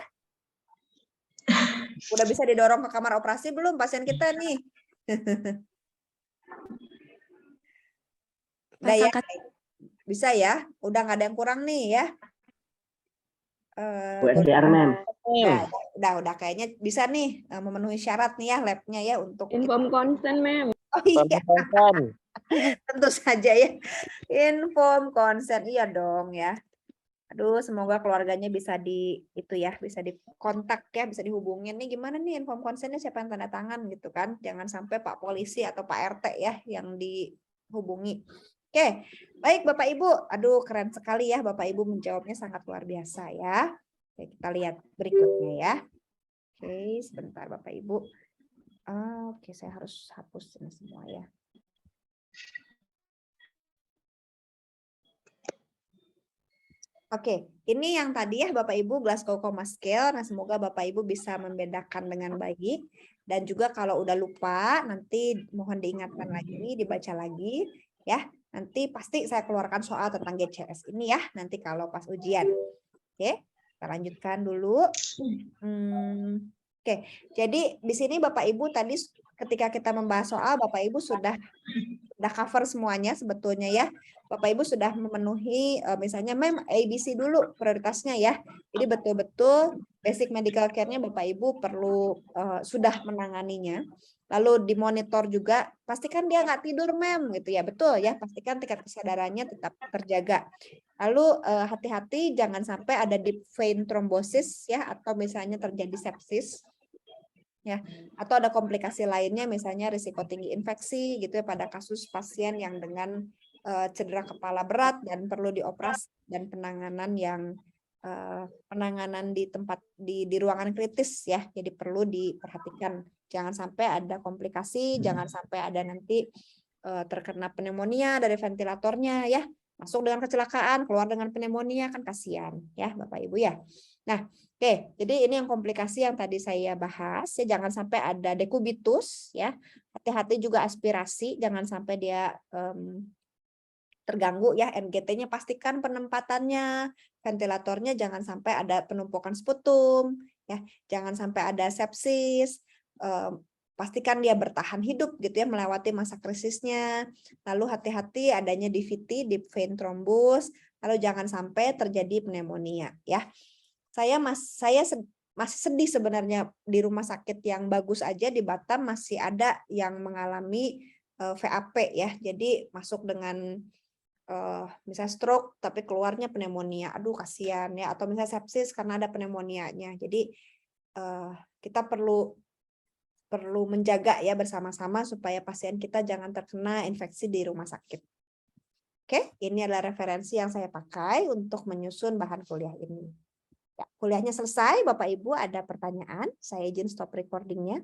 Udah bisa didorong ke kamar operasi belum pasien kita nih? Udah ya? Bisa ya? Udah nggak ada yang kurang nih ya? USDR, Mem. Udah kayaknya bisa nih memenuhi syarat nih ya labnya ya untuk Inform consent, Mem. Oh iya, tentu saja ya. Inform consent, iya dong ya. Aduh, semoga keluarganya bisa bisa dikontak ya, bisa dihubungin nih gimana nih inform consentnya siapa yang tanda tangan gitu kan. Jangan sampai Pak Polisi atau Pak RT ya yang dihubungi. Oke, baik Bapak Ibu. Aduh, keren sekali ya Bapak Ibu menjawabnya sangat luar biasa ya. Oke, kita lihat berikutnya ya. Oke, sebentar Bapak Ibu. Oke, saya harus hapus ini semua ya. Oke, ini yang tadi ya Bapak Ibu Glasgow Coma Scale. Nah, semoga Bapak Ibu bisa membedakan dengan baik. Dan juga kalau udah lupa, nanti mohon diingatkan lagi, dibaca lagi ya. Nanti pasti saya keluarkan soal tentang GCS ini ya, nanti kalau pas ujian. Oke, kita lanjutkan dulu. Oke, jadi di sini Bapak Ibu tadi ketika kita membahas soal, Bapak Ibu sudah cover semuanya sebetulnya ya. Bapak Ibu sudah memenuhi misalnya Mem ABC dulu prioritasnya ya. Jadi betul-betul basic medical care-nya Bapak Ibu perlu sudah menanganinya. Lalu dimonitor juga, pastikan dia nggak tidur Mem gitu ya, betul ya, pastikan tingkat kesadarannya tetap terjaga. Lalu hati-hati jangan sampai ada deep vein thrombosis ya, atau misalnya terjadi sepsis ya, atau ada komplikasi lainnya misalnya risiko tinggi infeksi gitu ya pada kasus pasien yang dengan cedera kepala berat dan perlu dioperasi dan penanganan yang penanganan di tempat di ruangan kritis ya, jadi perlu diperhatikan. Jangan sampai ada komplikasi, jangan sampai ada nanti terkena pneumonia dari ventilatornya ya, masuk dengan kecelakaan, keluar dengan pneumonia kan kasihan ya Bapak Ibu ya. Nah, oke, jadi ini yang komplikasi yang tadi saya bahas ya, jangan sampai ada dekubitus ya. Hati-hati juga aspirasi, jangan sampai dia terganggu ya. NGT-nya pastikan penempatannya, ventilatornya jangan sampai ada penumpukan sputum ya, jangan sampai ada sepsis. Pastikan dia bertahan hidup gitu ya melewati masa krisisnya. Lalu hati-hati adanya DVT, deep vein thrombus. Lalu jangan sampai terjadi pneumonia ya. Saya masih sedih sebenarnya di rumah sakit yang bagus aja di Batam masih ada yang mengalami VAP ya. Jadi masuk dengan misalnya stroke tapi keluarnya pneumonia. Aduh kasihan ya, atau misalnya sepsis karena ada pneumonianya. Jadi kita perlu perlu menjaga ya bersama-sama supaya pasien kita jangan terkena infeksi di rumah sakit. Oke, ini adalah referensi yang saya pakai untuk menyusun bahan kuliah ini. Ya, kuliahnya selesai, Bapak Ibu ada pertanyaan, saya izin stop recordingnya.